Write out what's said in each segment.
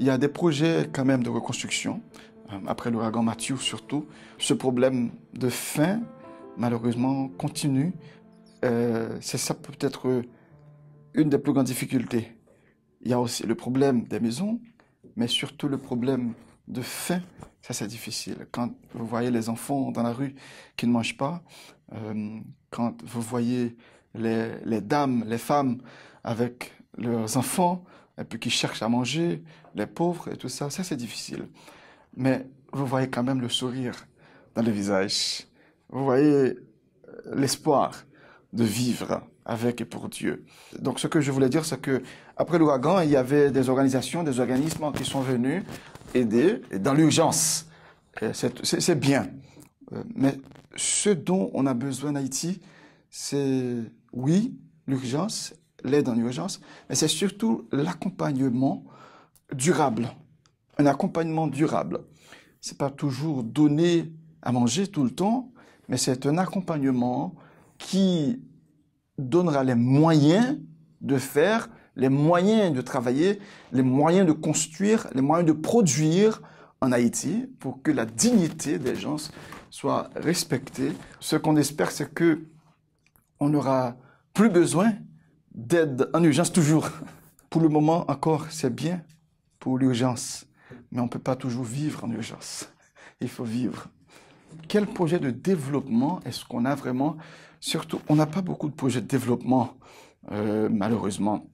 Il y a des projets quand même de reconstruction, après l'ouragan Matthew surtout. Ce problème de faim, malheureusement, continue. C'est ça peut-être une des plus grandes difficultés. Il y a aussi le problème des maisons, mais surtout le problème de faim. Ça, c'est difficile. Quand vous voyez les enfants dans la rue qui ne mangent pas, quand vous voyez les dames, les femmes avec leurs enfants, et puis qui cherchent à manger, les pauvres et tout ça, ça c'est difficile. Mais vous voyez quand même le sourire dans le visage. Vous voyez l'espoir de vivre avec et pour Dieu. Donc ce que je voulais dire, c'est que après l'ouragan, il y avait des organisations, des organismes qui sont venus aider dans l'urgence. C'est bien. Mais ce dont on a besoin en Haïti, c'est, oui, l'urgence, l'aide en urgence, mais c'est surtout l'accompagnement durable. Un accompagnement durable. C'est pas toujours donner à manger tout le temps, mais c'est un accompagnement qui donnera les moyens de faire, les moyens de travailler, les moyens de construire, les moyens de produire en Haïti pour que la dignité des gens soit respectée. Ce qu'on espère, c'est que on n'aura plus besoin d'aide en urgence toujours. Pour le moment encore, c'est bien pour l'urgence, mais on ne peut pas toujours vivre en urgence. Il faut vivre. Quel projet de développement est-ce qu'on a vraiment? Surtout, on n'a pas beaucoup de projets de développement, malheureusement.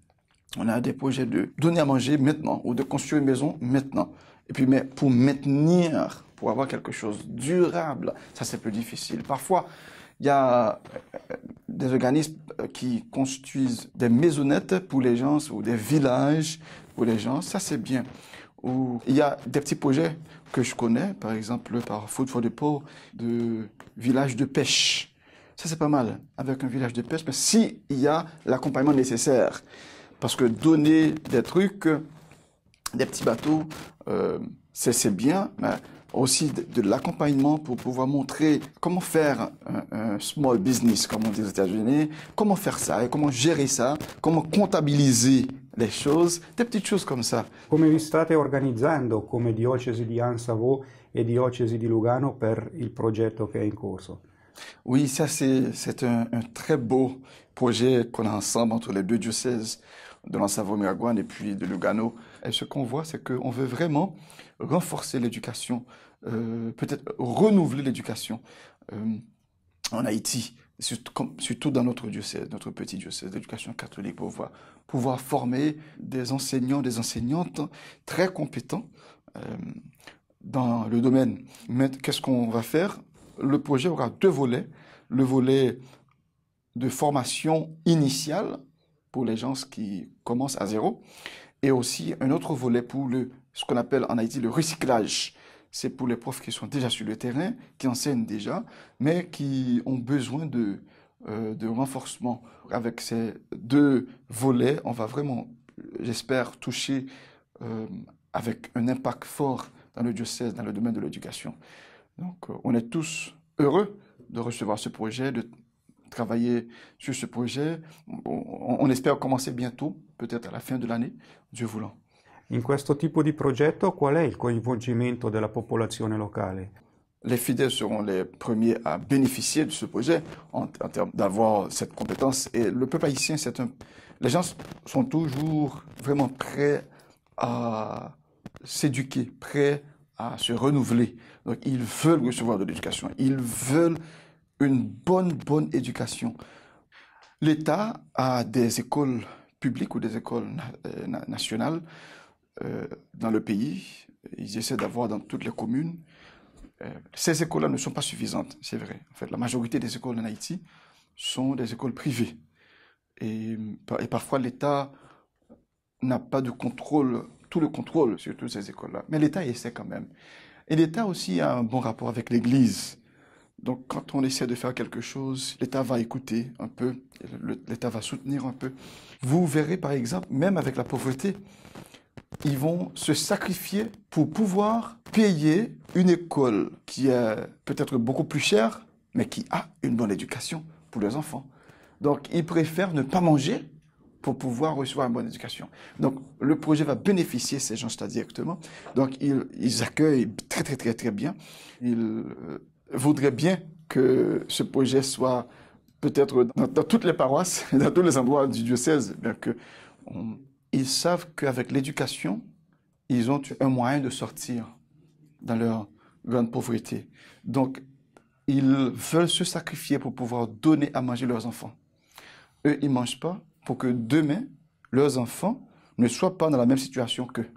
On a des projets de donner à manger maintenant ou de construire une maison maintenant. Et puis, mais pour maintenir, pour avoir quelque chose de durable, ça c'est plus difficile. Parfois, il y a des organismes qui construisent des maisonnettes pour les gens ou des villages pour les gens. Ça c'est bien. Ou il y a des petits projets que je connais, par exemple par Food for the Poor, de villages de pêche. Ça c'est pas mal, avec un village de pêche, mais s'il y a l'accompagnement nécessaire. Parce que donner des trucs, des petits bateaux, c'est bien, mais aussi de l'accompagnement pour pouvoir montrer comment faire un small business, comme on dit aux États-Unis, comment faire ça et comment gérer ça, comment comptabiliser les choses, des petites choses comme ça. Come vi state organizzando come diocesi di Ansavo e diocesi di Lugano per il progetto che è in corso? Oui, ça c'est un très beau projet qu'on a ensemble entre les deux diocèses de l'Ansavo-Miragouane et puis de Lugano. Et ce qu'on voit, c'est qu'on veut vraiment renforcer l'éducation, peut-être renouveler l'éducation en Haïti, surtout dans notre diocèse, notre petit diocèse d'éducation catholique, pour pouvoir former des enseignants, des enseignantes très compétents dans le domaine. Mais qu'est-ce qu'on va faire? Le projet aura deux volets. Le volet de formation initiale pour les gens qui commencent à zéro et aussi un autre volet pour ce qu'on appelle en Haïti le recyclage. C'est pour les profs qui sont déjà sur le terrain, qui enseignent déjà, mais qui ont besoin de renforcement. Avec ces deux volets, on va vraiment, j'espère, toucher avec un impact fort dans le diocèse, dans le domaine de l'éducation. Donc, on est tous heureux de recevoir ce projet, de travailler sur ce projet. On espère commencer bientôt, peut-être à la fin de l'année, Dieu voulant. In questo tipo di progetto qual è il coinvolgimento della popolazione locale? Les fidèles seront les premiers à bénéficier de ce projet en termes d'avoir cette compétence. Et le peuple haïtien, les gens sont toujours vraiment prêts à s'éduquer, prêts à se renouveler. Donc, ils veulent recevoir de l'éducation. Ils veulent une bonne éducation. L'État a des écoles publiques ou des écoles nationales dans le pays. Ils essaient d'avoir dans toutes les communes. Ces écoles-là ne sont pas suffisantes, c'est vrai. En fait, la majorité des écoles en Haïti sont des écoles privées. Et parfois, l'État n'a pas de contrôle, tout le contrôle sur toutes ces écoles-là. Mais l'État essaie quand même. Et l'État aussi a un bon rapport avec l'Église. Donc, quand on essaie de faire quelque chose, l'État va écouter un peu, l'État va soutenir un peu. Vous verrez, par exemple, même avec la pauvreté, ils vont se sacrifier pour pouvoir payer une école qui est peut-être beaucoup plus chère, mais qui a une bonne éducation pour les enfants. Donc, ils préfèrent ne pas manger pour pouvoir recevoir une bonne éducation. Donc, le projet va bénéficier ces gens-là directement. Donc, ils accueillent très, très, très, très bien. Ils voudraient bien que ce projet soit peut-être dans toutes les paroisses, dans tous les endroits du diocèse, bien que ils savent qu'avec l'éducation, ils ont un moyen de sortir dans leur grande pauvreté. Donc, ils veulent se sacrifier pour pouvoir donner à manger leurs enfants. Eux, ils ne mangent pas pour que demain, leurs enfants ne soient pas dans la même situation qu'eux.